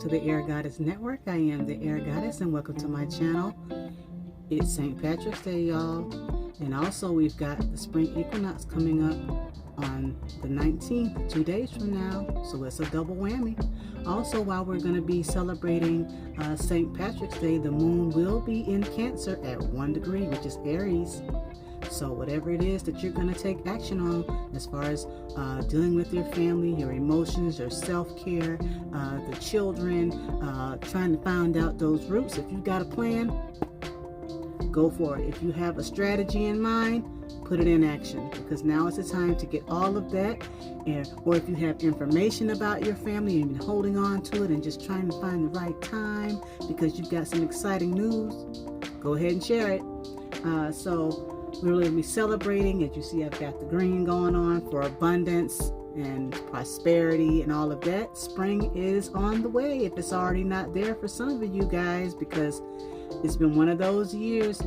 to the Air Goddess Network. I am the Air Goddess, and welcome to my channel. It's St. Patrick's Day, y'all. And also, we've got the spring equinox coming up on the 19th, 2 days from now. So it's a double whammy. Also, while we're going to be celebrating St. Patrick's Day, the moon will be in Cancer at 1 degree, which is Aries. So whatever it is that you're going to take action on as far as dealing with your family, your emotions, your self-care, the children, trying to find out those roots. If you've got a plan, go for it. If you have a strategy in mind, put it in action, because now is the time to get all of that. Or if you have information about your family and you've been holding on to it and just trying to find the right time because you've got some exciting news, go ahead and share it. So we're going to be celebrating. As you see, I've got the green going on for abundance and prosperity and all of that. Spring is on the way, if it's already not there for some of you guys, because it's been one of those years.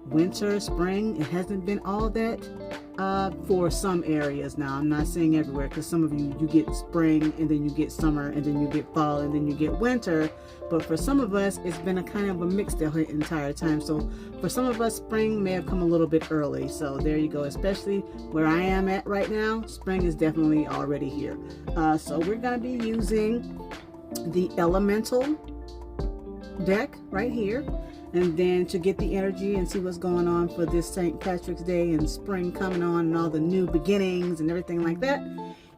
Winter, spring, it hasn't been all that for some areas. Now, I'm not saying everywhere, because some of you get spring and then you get summer and then you get fall and then you get winter. But for some of us, it's been a kind of a mix the entire time. So for some of us, spring may have come a little bit early. So there you go. Especially where I am at right now, spring is definitely already here. So we're going to be using the elemental deck right here. And then to get the energy and see what's going on for this St. Patrick's Day and spring coming on and all the new beginnings and everything like that.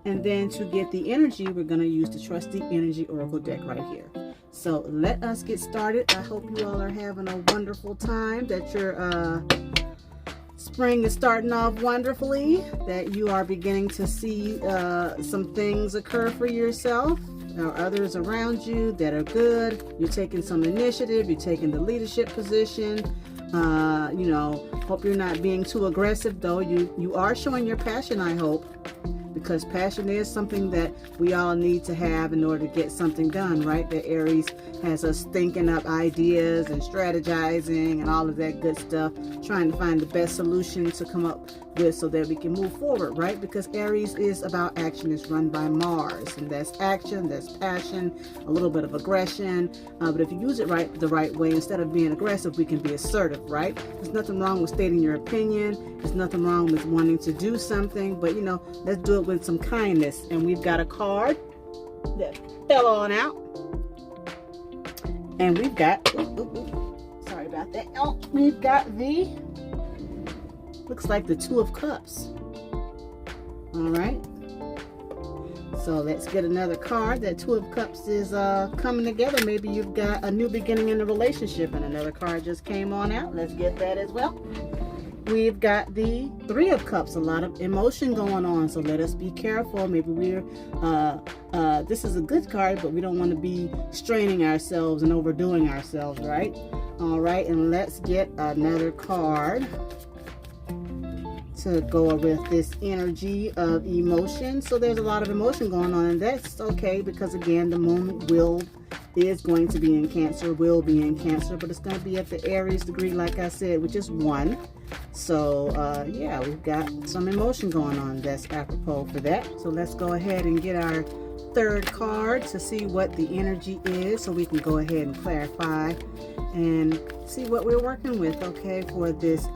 And then to get the energy, we're going to use the Trusty Energy Oracle deck right here. So let us get started. I hope you all are having a wonderful time, that your spring is starting off wonderfully, that you are beginning to see some things occur for yourself or others around you that are good. You're taking some initiative, you're taking the leadership position. Hope you're not being too aggressive, though. You are showing your passion, I hope, because passion is something that we all need to have in order to get something done, right? That Aries has us thinking up ideas and strategizing and all of that good stuff, trying to find the best solution to come up with so that we can move forward, right? Because Aries is about action. It's run by Mars, and that's action, that's passion, a little bit of aggression. But if you use it the right way, instead of being aggressive, we can be assertive, right? There's nothing wrong with stating your opinion. There's nothing wrong with wanting to do something, but let's do it with some kindness. And we've got a card that fell on out, and we've got sorry about that. We've got looks like the Two of Cups. All right, so let's get another card. That Two of Cups is coming together. Maybe you've got a new beginning in a relationship, and another card just came on out. Let's get that as well. We've got the Three of Cups, a lot of emotion going on, so let us be careful. Maybe we're this is a good card, but we don't want to be straining ourselves and overdoing ourselves, right? All right, and let's get another card to go with this energy of emotion. So there's a lot of emotion going on, and that's okay, because again, the moon is going to be in Cancer, will be in Cancer, but it's going to be at the Aries degree, like I said, which is 1. So yeah, we've got some emotion going on that's apropos for that. So let's go ahead and get our third card to see what the energy is, so we can go ahead and clarify and see what we're working with, okay, for this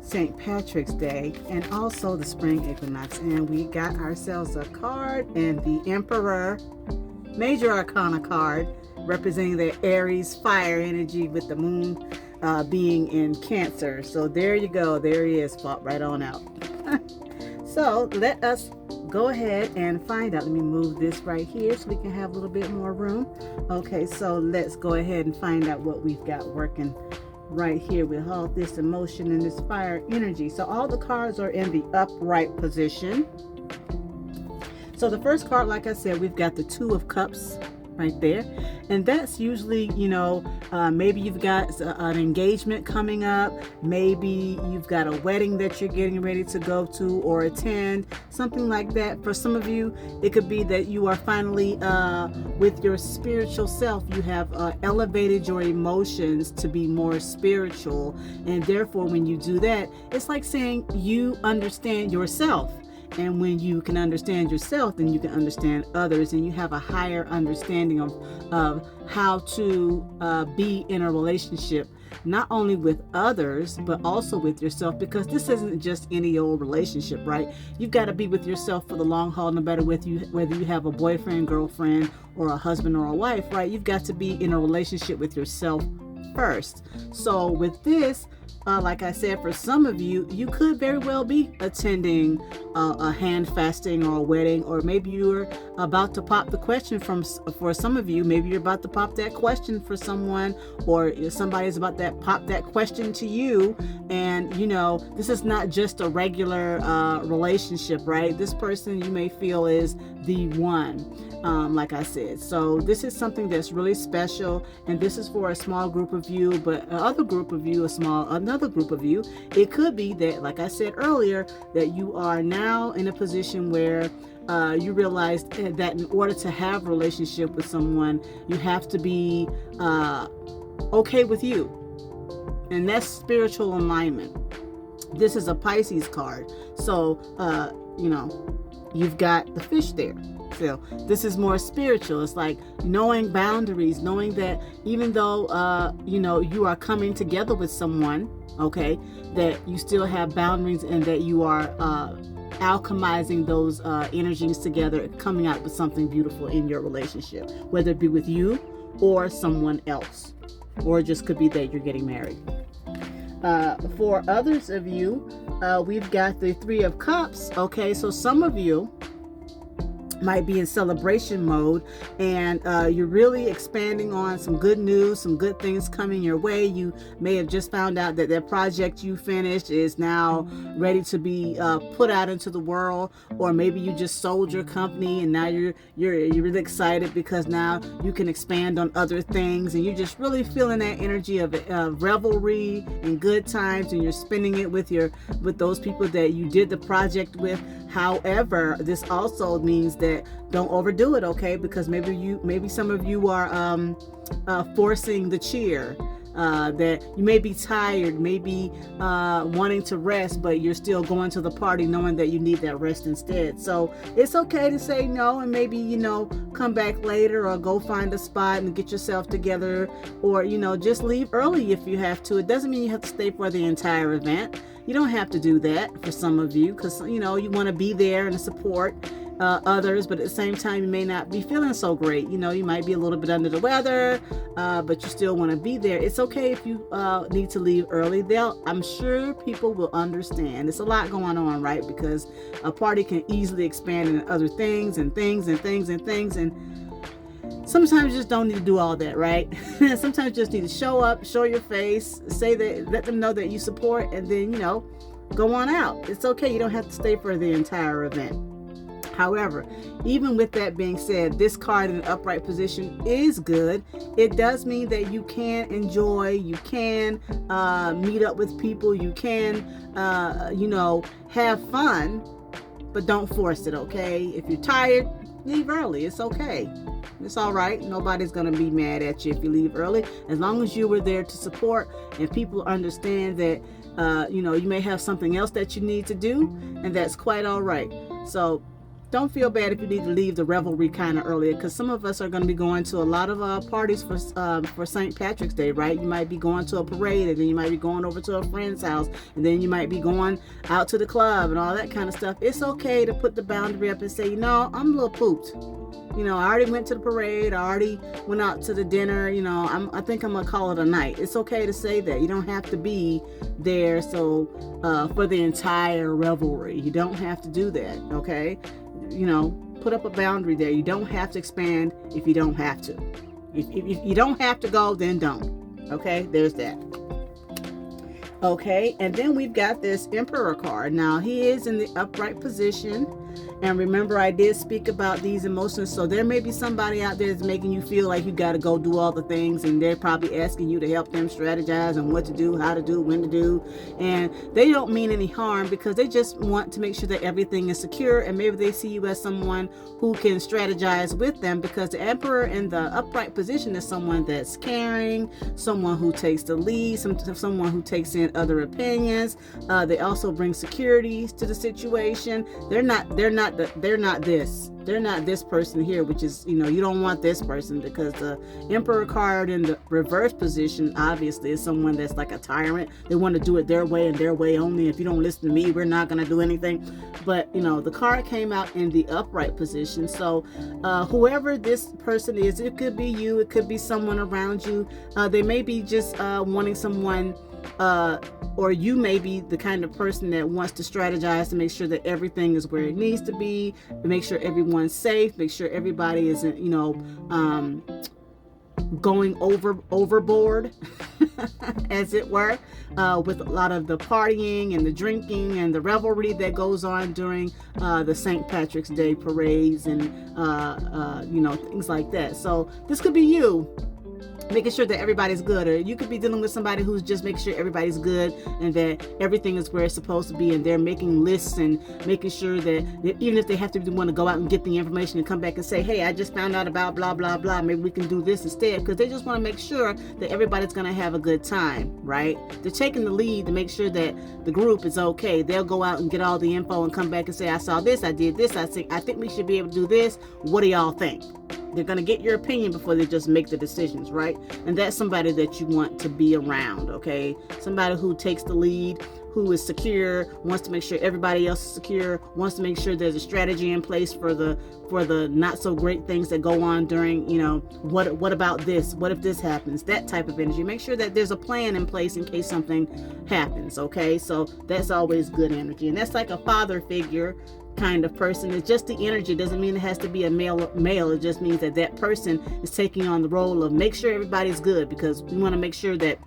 St. Patrick's Day and also the spring equinox. And we got ourselves a card, and the Emperor, Major Arcana card, representing the Aries fire energy with the moon being in Cancer. So there you go. There he is, popped right on out. So let us go ahead and find out. Let me move this right here so we can have a little bit more room. Okay, so let's go ahead and find out what we've got working right here with all this emotion and this fire energy. So all the cards are in the upright position. So the first card, like I said, we've got the Two of Cups right there, and that's usually, maybe you've got an engagement coming up, maybe you've got a wedding that you're getting ready to go to or attend, something like that. For some of you, it could be that you are finally with your spiritual self, you have elevated your emotions to be more spiritual, and therefore when you do that, it's like saying you understand yourself. And when you can understand yourself, then you can understand others, and you have a higher understanding of how to be in a relationship, not only with others, but also with yourself, because this isn't just any old relationship, right? You've got to be with yourself for the long haul, no matter whether you have a boyfriend, girlfriend, or a husband or a wife, right? You've got to be in a relationship with yourself first. So with this, like I said, for some of you, you could very well be attending a hand fasting or a wedding, or maybe you're about to pop the question for some of you. Maybe you're about to pop that question for someone, or somebody's about to pop that question to you. And this is not just a regular relationship, right? This person you may feel is the one. Like I said, so this is something that's really special, and this is for a small group of you, but another group of you, it could be that, like I said earlier, that you are now in a position where you realize that in order to have a relationship with someone, you have to be okay with you, and that's spiritual alignment. This is a Pisces card, so you've got the fish there. So this is more spiritual. It's like knowing boundaries, knowing that even though you are coming together with someone, okay, that you still have boundaries, and that you are alchemizing those energies together, coming out with something beautiful in your relationship, whether it be with you or someone else, or it just could be that you're getting married. For others of you, we've got the Three of Cups. Okay, so some of you might be in celebration mode, and you're really expanding on some good news, some good things coming your way. You may have just found out that that project you finished is now ready to be put out into the world, or maybe you just sold your company and now you're really excited because now you can expand on other things, and you're just really feeling that energy of revelry and good times, and you're spending it with those people that you did the project with. However, this also means that don't overdo it, okay? Because maybe some of you are forcing the cheer. That you may be tired, maybe wanting to rest, but you're still going to the party knowing that you need that rest instead. So it's okay to say no, and maybe come back later, or go find a spot and get yourself together, or just leave early if you have to. It doesn't mean you have to stay for the entire event. You don't have to do that for some of you, because you want to be there and support others, but at the same time you may not be feeling so great. You might be a little bit under the weather, but you still want to be there. It's okay if you need to leave early. I'm sure people will understand. It's a lot going on, right? Because a party can easily expand into other things and things and things and things, and sometimes you just don't need to do all that, right? Sometimes you just need to show up, show your face, say that, let them know that you support, and then go on out. It's okay. You don't have to stay for the entire event. However, even with that being said, this card in an upright position is good. It does mean that you can enjoy, you can meet up with people, you can, have fun, but don't force it, okay? If you're tired, leave early. It's okay. It's all right. Nobody's going to be mad at you if you leave early, as long as you were there to support and people understand that, you may have something else that you need to do, and that's quite all right. So don't feel bad if you need to leave the revelry kind of earlier, because some of us are going to be going to a lot of parties for St. Patrick's Day, right? You might be going to a parade, and then you might be going over to a friend's house, and then you might be going out to the club and all that kind of stuff. It's okay to put the boundary up and say, I'm a little pooped. I already went to the parade. I already went out to the dinner. I think I'm going to call it a night. It's okay to say that. You don't have to be there for the entire revelry. You don't have to do that, okay? Put up a boundary there. You don't have to expand if you don't have to. If you don't have to go, then don't. Okay, there's that. Okay, and then we've got this Emperor card. Now, he is in the upright position, And remember, I did speak about these emotions. So there may be somebody out there that's making you feel like you got to go do all the things, and they're probably asking you to help them strategize on what to do, how to do, when to do. And they don't mean any harm, because they just want to make sure that everything is secure. And maybe they see you as someone who can strategize with them, because the Emperor in the upright position is someone that's caring, someone who takes the lead, someone who takes in other opinions. They also bring security to the situation. They're not this person here, which is, you don't want this person, because the Emperor card in the reverse position obviously is someone that's like a tyrant. They want to do it their way and their way only. If you don't listen to me, we're not going to do anything. But the card came out in the upright position. So whoever this person is, it could be you, it could be someone around you. They may be just wanting someone, or you may be the kind of person that wants to strategize to make sure that everything is where it needs to be, to make sure everyone's safe, make sure everybody isn't, going overboard, as it were, with a lot of the partying and the drinking and the revelry that goes on during the St. Patrick's Day parades and things like that. So this could be you, making sure that everybody's good, or you could be dealing with somebody who's just making sure everybody's good and that everything is where it's supposed to be, and they're making lists and making sure that even if they have to want to go out and get the information and come back and say, hey, I just found out about blah blah blah, maybe we can do this instead, because they just want to make sure that everybody's going to have a good time, right? They're taking the lead to make sure that the group is okay. They'll go out and get all the info and come back and say, I saw this, I did this, I think we should be able to do this, what do y'all think? They're going to get your opinion before they just make the decisions, right? And that's somebody that you want to be around, okay? Somebody who takes the lead, who is secure, wants to make sure everybody else is secure, wants to make sure there's a strategy in place for the not so great things that go on during, what about this? What if this happens? That type of energy. Make sure that there's a plan in place in case something happens, okay? So that's always good energy. And that's like a father figure kind of person. It's just the energy. It doesn't mean it has to be a male. It just means that person is taking on the role of make sure everybody's good, because we want to make sure that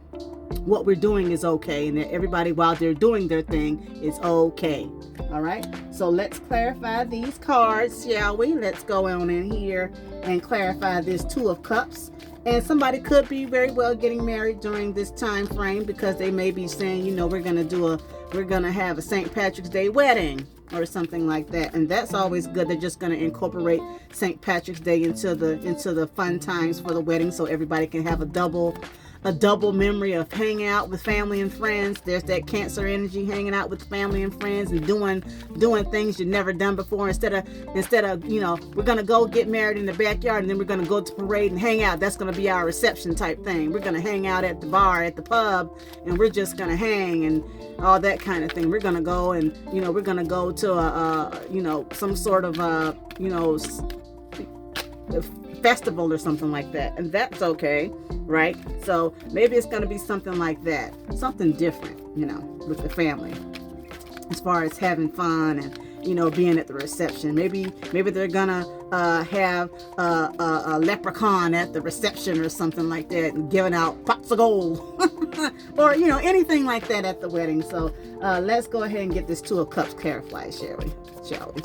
what we're doing is okay, and that everybody, while they're doing their thing, is okay. All right, so let's clarify these cards, shall we? Let's go on in here and clarify this Two of Cups. And somebody could be very well getting married during this time frame, because they may be saying, we're gonna have a St. Patrick's Day wedding or something like that, and that's always good. They're just going to incorporate St. Patrick's Day into the fun times for the wedding, so everybody can have a double memory of hanging out with family and friends. There's that Cancer energy, hanging out with family and friends and doing things you've never done before, instead of we're gonna go get married in the backyard and then we're gonna go to parade and hang out. That's gonna be our reception type thing. We're gonna hang out at the bar, at the pub, and we're just gonna hang and all that kind of thing. We're gonna go and we're gonna go to some sort of festival or something like that, and that's okay, right? So maybe it's going to be something like that, something different, with the family, as far as having fun and being at the reception. Maybe they're gonna have a leprechaun at the reception or something like that, and giving out pots of gold or anything like that at the wedding. So let's go ahead and get this Two of Cups clarified, shall we?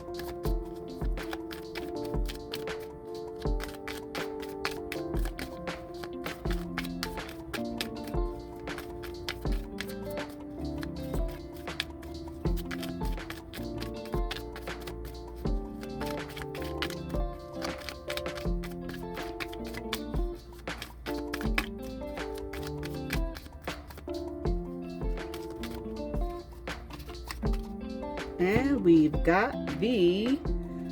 And we've got the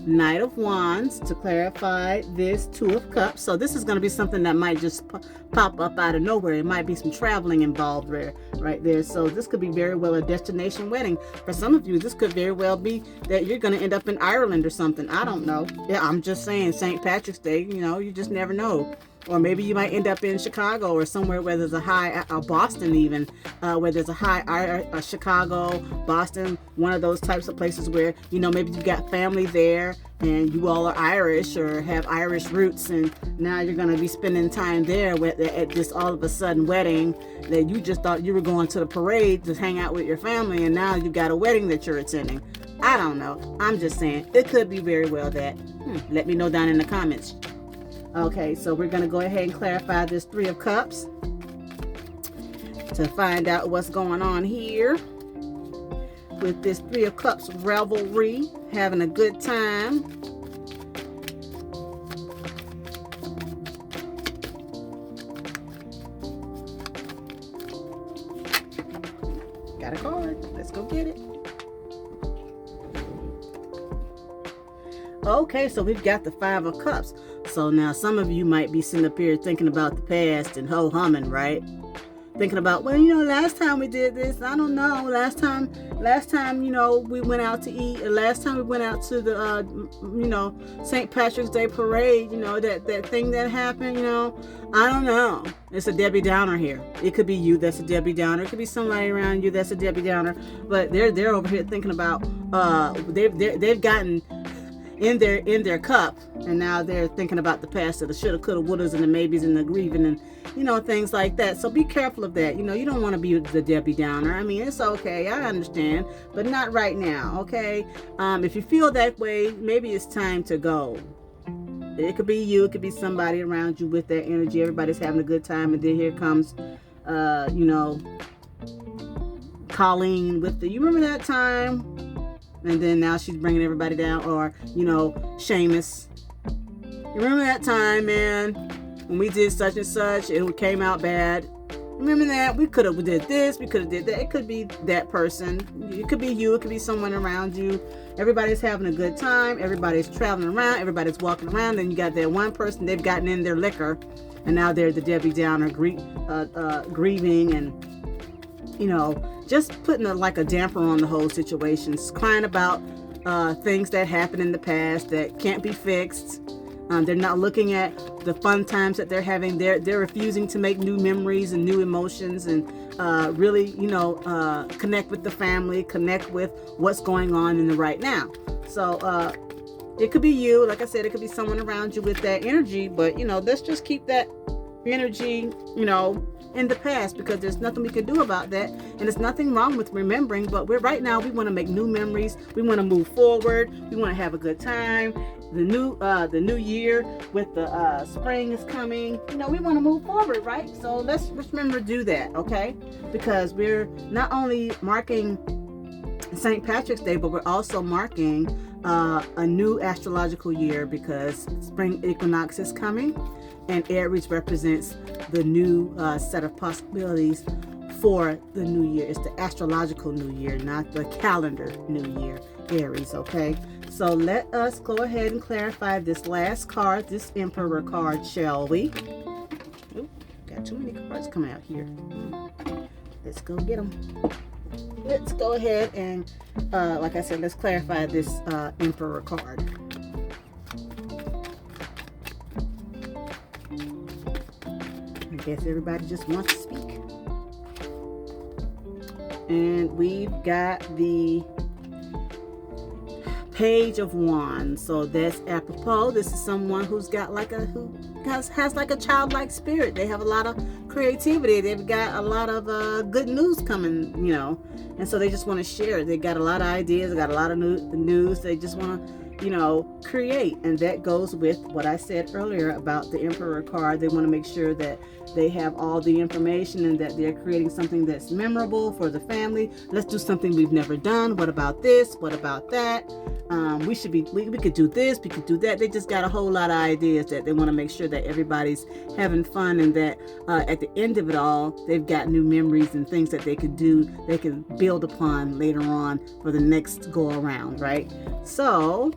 Knight of Wands to clarify this Two of Cups. So this is going to be something that might just pop up out of nowhere. It might be some traveling involved right there. So this could be very well a destination wedding. For some of you, this could very well be that you're going to end up in Ireland or something. I don't know. Yeah, I'm just saying, St. Patrick's Day, you just never know. Or maybe you might end up in Chicago or somewhere where there's a high, Boston even, where there's a high, Chicago, Boston, one of those types of places where, maybe you got family there and you all are Irish or have Irish roots, and now you're going to be spending time there at this all of a sudden wedding that you just thought you were going to the parade to hang out with your family, and now you got a wedding that you're attending. I don't know. I'm just saying. It could be very well that. Let me know down in the comments. Okay, so we're going to go ahead and clarify this Three of Cups to find out what's going on here with this Three of Cups revelry, having a good time. Got a card. Let's go get it. Okay, so we've got the Five of Cups. So now some of you might be sitting up here thinking about the past and ho-humming, right? Thinking about, well, you know, last time we did this, I don't know. Last time, you know, we went out to eat. Or last time we went out to the, you know, St. Patrick's Day parade. You know, that thing that happened. You know, I don't know. It's a Debbie Downer here. It could be you that's a Debbie Downer. It could be somebody around you that's a Debbie Downer. But they're over here thinking about, they've gotten in their cup, and now they're thinking about the past of the shoulda, coulda, wouldas, and the maybes, and the grieving, and you know, things like that. So be careful of that. You know, you don't want to be the Debbie Downer. I mean, it's okay, I understand, but not right now. Okay, if you feel that way, maybe it's time to go. It could be you, it could be somebody around you with that energy. Everybody's having a good time, and then here comes you know, Colleen with the, you remember that time? And then now she's bringing everybody down. Or, you know, Seamus. You remember that time, man, when we did such and such, it came out bad. Remember that? We could have did this, we could have did that. It could be that person. It could be you, it could be someone around you. Everybody's having a good time. Everybody's traveling around. Everybody's walking around. Then you got that one person, they've gotten in their liquor. And now they're the Debbie Downer, grieving and, you know, just putting like a damper on the whole situation, crying about things that happened in the past that can't be fixed. They're not looking at the fun times that they're having. They're refusing to make new memories and new emotions, and really, you know, connect with the family, connect with what's going on in the right now. So it could be you, like I said, it could be someone around you with that energy, but you know, let's just keep that energy, you know, in the past, because there's nothing we can do about that, and there's nothing wrong with remembering. But we want to make new memories. We want to move forward. We want to have a good time. The new year with the spring is coming. You know, we want to move forward, right? So let's remember to do that, okay? Because we're not only marking St. Patrick's Day, but we're also marking a new astrological year, because spring equinox is coming. And Aries represents the new set of possibilities for the new year. It's the astrological new year, not the calendar new year, Aries, okay? So let us go ahead and clarify this last card, this Emperor card, shall we? Oop, got too many cards coming out here. Let's go get them. Let's go ahead and, like I said, let's clarify this Emperor card. I guess everybody just wants to speak. And we've got the Page of Wands. So that's apropos. This is someone who's got like who has like a childlike spirit. They have a lot of creativity. They've got a lot of good news coming, you know, and so they just want to share. They got a lot of ideas. They got a lot of news. They just want to, you know, create. And that goes with what I said earlier about the Emperor card. They want to make sure that they have all the information and that they're creating something that's memorable for the family. Let's do something we've never done. What about this? What about that? We could do this, we could do that. They just got a whole lot of ideas that they want to make sure that everybody's having fun, and that at the end of it all, they've got new memories and things that they could do, they can build upon later on for the next go around, right? So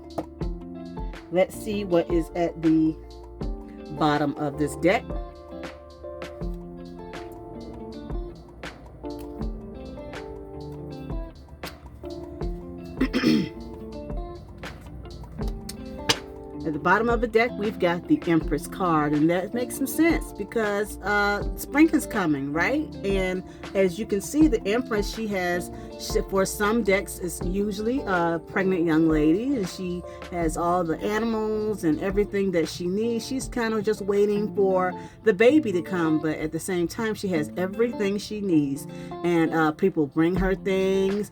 let's see what is at the bottom of this deck. At the bottom of the deck, we've got the Empress card, and that makes some sense because spring is coming, right? And as you can see, the Empress, for some decks, is usually a pregnant young lady, and she has all the animals and everything that she needs. She's kind of just waiting for the baby to come, but at the same time, she has everything she needs, and people bring her things.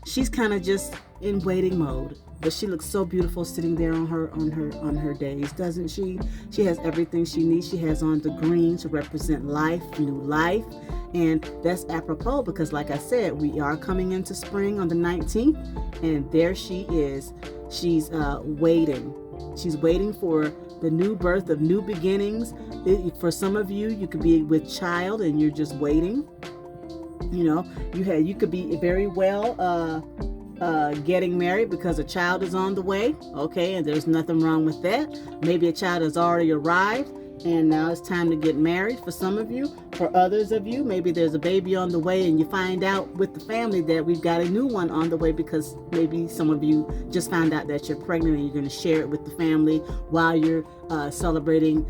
she's kind of just in waiting mode. But she looks so beautiful sitting there on her days, doesn't she? She has everything she needs. She has on the green to represent life, new life. And that's apropos because, like I said, we are coming into spring on the 19th. And there she is. She's waiting. She's waiting for the new birth of new beginnings. For some of you, you could be with child and you're just waiting. You could be very well getting married because a child is on the way, okay, and there's nothing wrong with that. Maybe a child has already arrived and now it's time to get married for some of you. For others of you, maybe there's a baby on the way and you find out with the family that we've got a new one on the way because maybe some of you just found out that you're pregnant and you're going to share it with the family while you're celebrating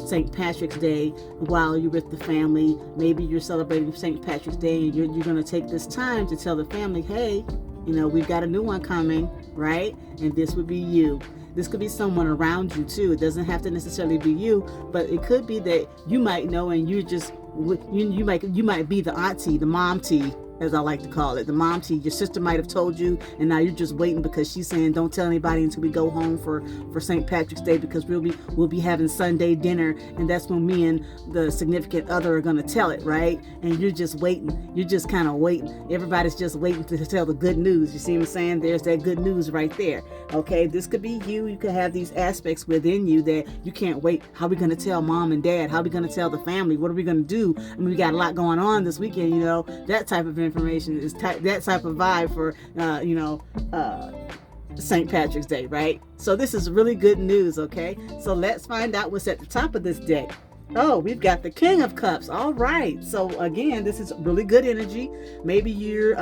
St. Patrick's Day, while you're with the family. Maybe you're celebrating St. Patrick's Day and you're going to take this time to tell the family, hey, we've got a new one coming, right? And this would be you. This could be someone around you too. It doesn't have to necessarily be you, but it could be that you might know and you're just, you might be the auntie, the mom tea, as I like to call it, the mom tea. Your sister might have told you and now you're just waiting because she's saying don't tell anybody until we go home for St. Patrick's Day because we'll be having Sunday dinner and that's when me and the significant other are going to tell it, right? And you're just waiting. You're just kind of waiting. Everybody's just waiting to tell the good news. You see what I'm saying? There's that good news right there. Okay, this could be you. You could have these aspects within you that you can't wait. How are we going to tell mom and dad? How are we going to tell the family? What are we going to do? I mean, we got a lot going on this weekend, that type of information is that type of vibe for St. Patrick's Day, right? So this is really good news. Okay, so let's find out what's at the top of this deck. Oh, we've got the King of Cups. All right, so again, this is really good energy. Maybe you're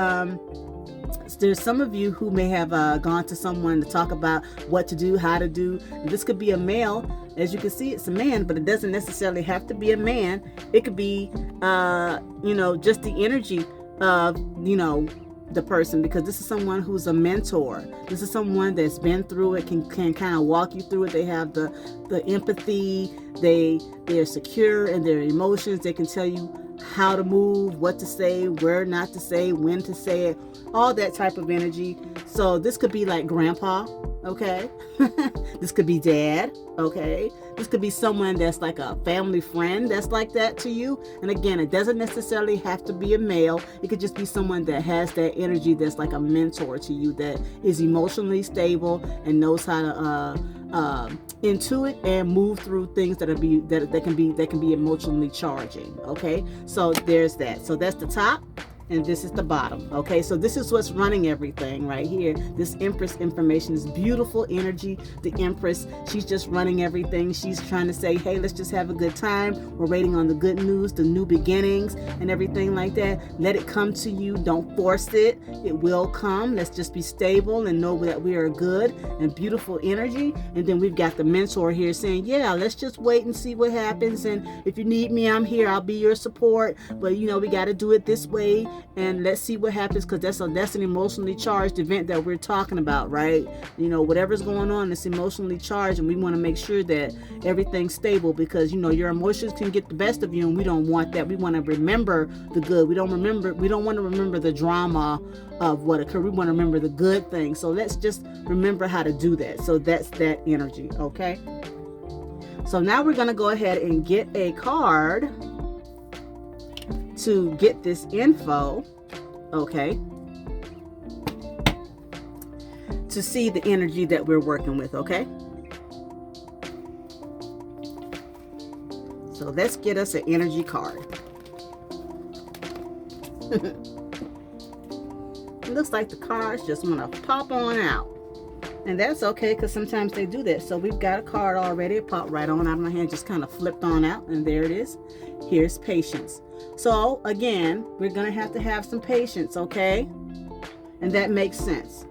there's some of you who may have gone to someone to talk about what to do, how to do. This could be a male. As you can see, it's a man, but it doesn't necessarily have to be a man. It could be just the energy of the person, because this is someone who's a mentor. This is someone that's been through it, can kind of walk you through it. They have the empathy. They're secure in their emotions. They can tell you how to move, what to say, where not to say, when to say it, all that type of energy. So this could be like grandpa, okay? This could be dad, okay? This could be someone that's like a family friend that's like that to you. And again, it doesn't necessarily have to be a male. It could just be someone that has that energy that's like a mentor to you, that is emotionally stable and knows how to intuit and move through things that can be emotionally charging. Okay, so there's that. So that's the top and this is the bottom. Okay, so this is what's running everything right here. This Empress information is beautiful energy. The Empress, she's just running everything. She's trying to say, hey, let's just have a good time. We're waiting on the good news, the new beginnings and everything like that. Let it come to you. Don't force it. It will come. Let's just be stable and know that we are good and beautiful energy. And then we've got the mentor here saying, yeah, let's just wait and see what happens. And if you need me, I'm here. I'll be your support. But we got to do it this way. And let's see what happens, because that's an emotionally charged event that we're talking about, right? Whatever's going on, it's emotionally charged, and we want to make sure that everything's stable, because your emotions can get the best of you, and we don't want that. We want to remember the good. We don't want to remember the drama of what occurred. We want to remember the good things. So let's just remember how to do that. So that's that energy, okay? So now we're going to go ahead and get a card to get this info, okay, to see the energy that we're working with, okay? So let's get us an energy card. It looks like the cards just want to pop on out. And that's okay, because sometimes they do that. So we've got a card already. It popped right on out of my hand, just kind of flipped on out, and there it is. Here's patience. So again, we're going to have some patience, okay? And that makes sense,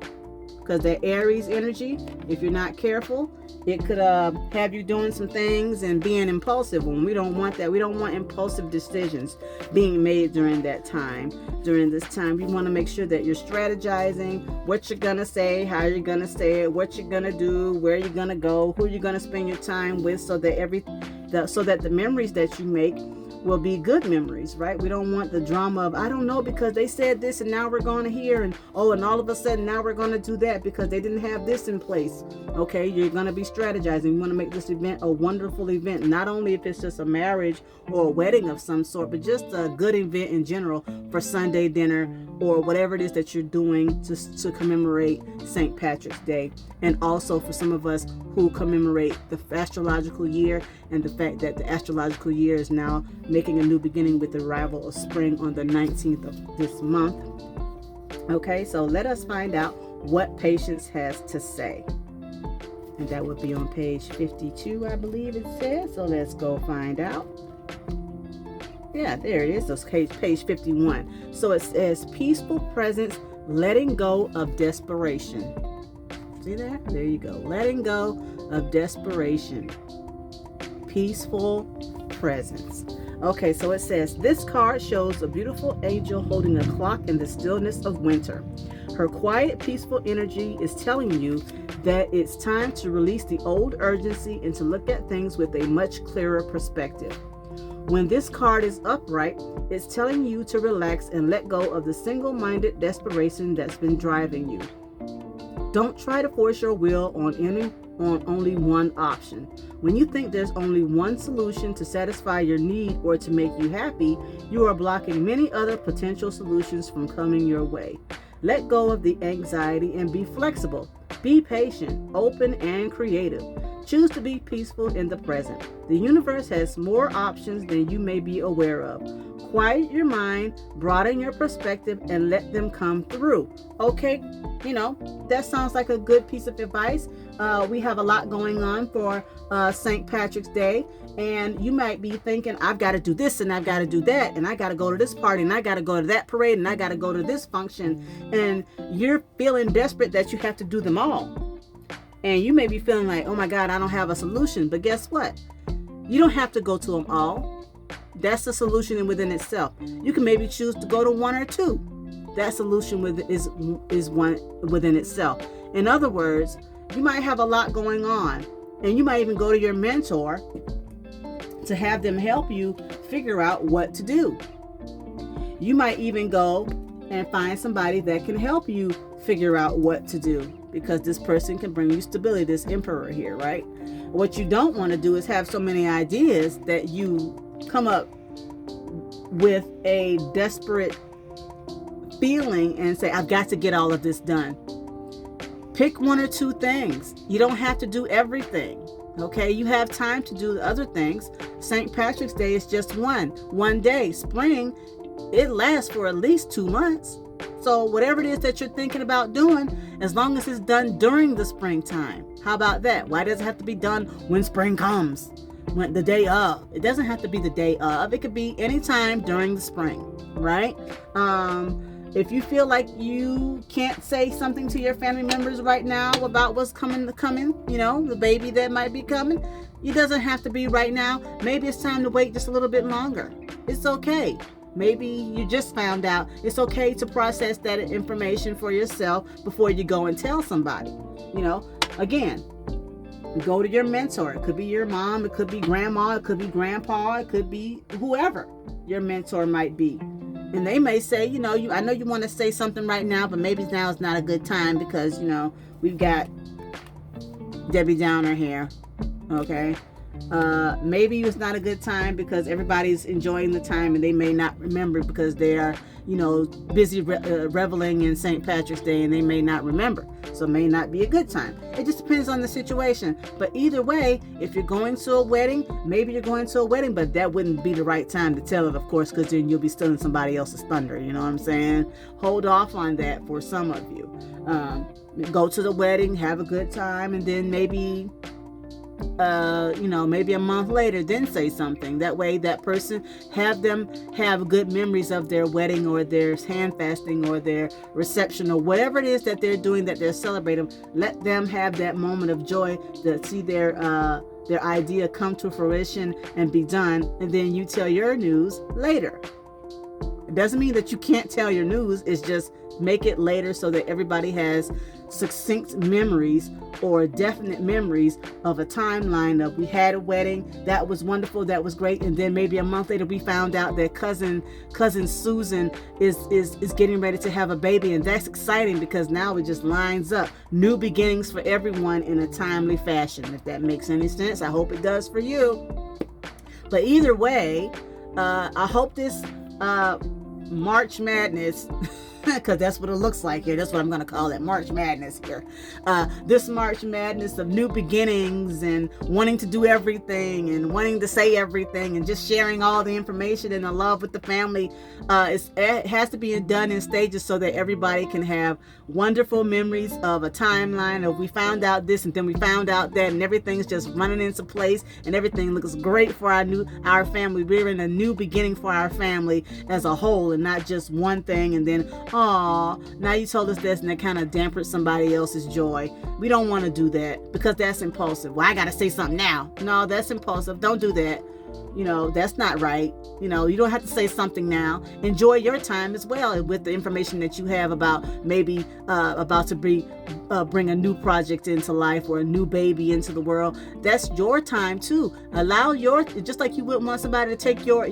because that Aries energy, if you're not careful, it could have you doing some things and being impulsive, and we don't want that. We don't want impulsive decisions being made during that time. During this time, we want to make sure that you're strategizing what you're going to say, how you're going to say it, what you're going to do, where you're going to go, who you're going to spend your time with, so that the memories that you make will be good memories, right? We don't want the drama of, I don't know, because they said this and now we're going to hear, and all of a sudden now we're going to do that because they didn't have this in place. Okay, you're going to be strategizing. You want to make this event a wonderful event, not only if it's just a marriage or a wedding of some sort, but just a good event in general for Sunday dinner or whatever it is that you're doing to commemorate St. Patrick's Day. And also for some of us who commemorate the astrological year and the fact that the astrological year is now making a new beginning with the arrival of spring on the 19th of this month. Okay, so let us find out what Patience has to say. And that would be on page 52, I believe it says. So let's go find out. Yeah, there it is. So page 51. So it says, peaceful presence, letting go of desperation. See that? There you go. Letting go of desperation. Peaceful presence. Okay, so it says, this card shows a beautiful angel holding a clock in the stillness of winter. Her quiet, peaceful energy is telling you that it's time to release the old urgency and to look at things with a much clearer perspective. When this card is upright, it's telling you to relax and let go of the single-minded desperation that's been driving you. Don't try to force your will on only one option. When you think there's only one solution to satisfy your need or to make you happy, you are blocking many other potential solutions from coming your way. Let go of the anxiety and be flexible. Be patient, open, and creative. Choose to be peaceful in the present. The universe has more options than you may be aware of. Quiet your mind, broaden your perspective, and let them come through. Okay, that sounds like a good piece of advice. We have a lot going on for St. Patrick's Day, and you might be thinking, I've got to do this and I've got to do that, and I got to go to this party and I got to go to that parade and I got to go to this function, and you're feeling desperate that you have to do them all. And you may be feeling like, oh my God, I don't have a solution. But guess what? You don't have to go to them all. That's a solution within itself. You can maybe choose to go to one or two. That solution is one within itself. In other words, you might have a lot going on, and you might even go to your mentor to have them help you figure out what to do. You might even go and find somebody that can help you figure out what to do, because this person can bring you stability, this emperor here, right? What you don't want to do is have so many ideas that you come up with a desperate feeling and say, I've got to get all of this done. Pick one or two things. You don't have to do everything. Okay, you have time to do other things. St. Patrick's Day is just one day. Spring, it lasts for at least 2 months. So whatever it is that you're thinking about doing, as long as it's done during the springtime. How about that? Why does it have to be done when spring comes? When the day of? It doesn't have to be the day of. It could be any time during the spring, right? If you feel like you can't say something to your family members right now about what's coming, the baby that might be coming, it doesn't have to be right now. Maybe it's time to wait just a little bit longer. It's okay. Maybe you just found out. It's okay to process that information for yourself before you go and tell somebody. Again, go to your mentor. It could be your mom, it could be grandma, it could be grandpa, it could be whoever your mentor might be. And they may say, I know you want to say something right now, but maybe now is not a good time because, we've got Debbie Downer here. Okay. Maybe it's not a good time because everybody's enjoying the time and they may not remember because they are, busy reveling in St. Patrick's Day and they may not remember. So it may not be a good time. It just depends on the situation. But either way, if you're going to a wedding, maybe you're going to a wedding, but that wouldn't be the right time to tell it, of course, because then you'll be stealing somebody else's thunder. You know what I'm saying? Hold off on that for some of you. Go to the wedding, have a good time, and then maybe maybe a month later, then say something. That way that person, have them have good memories of their wedding or their hand fasting or their reception or whatever it is that they're doing, that they're celebrating. Let them have that moment of joy to see their idea come to fruition and be done. And then you tell your news later. It doesn't mean that you can't tell your news. It's just make it later so that everybody has succinct memories or definite memories of a timeline of we had a wedding, that was wonderful, that was great, and then maybe a month later we found out that cousin Susan is getting ready to have a baby, and that's exciting because now it just lines up. New beginnings for everyone in a timely fashion. If that makes any sense, I hope it does for you. But either way, I hope this March Madness, because that's what it looks like here. That's what I'm going to call it, March Madness here. This March Madness of new beginnings and wanting to do everything and wanting to say everything and just sharing all the information and the love with the family. It has to be done in stages so that everybody can have wonderful memories of a timeline of we found out this and then we found out that, and everything's just running into place and everything looks great for our family. We're in a new beginning for our family as a whole and not just one thing and then, oh, now you told us this, and that kind of dampened somebody else's joy. We don't want to do that because that's impulsive. Well, I got to say something now. No, that's impulsive. Don't do that. That's not right. You don't have to say something now. Enjoy your time as well with the information that you have about maybe about to bring a new project into life or a new baby into the world. That's your time too. Allow just like you wouldn't want somebody to take your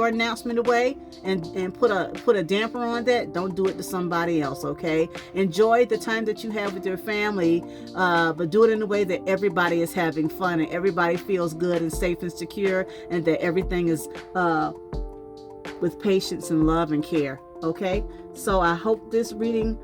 announcement away and put a damper on that. Don't do it to somebody else, okay? Enjoy the time that you have with your family, but do it in a way that everybody is having fun and everybody feels good and safe and secure, and that everything is with patience and love and care. Okay, so I hope this reading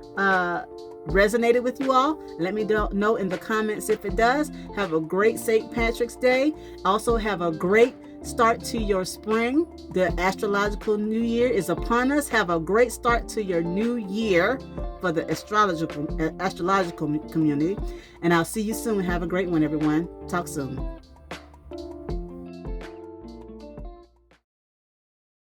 resonated with you all. Let me know in the comments if it does. Have a great St. Patrick's Day. Also have a great start to your spring. The astrological new year is upon us. Have a great start to your new year for the astrological community. And I'll see you soon. Have a great one, everyone. Talk soon.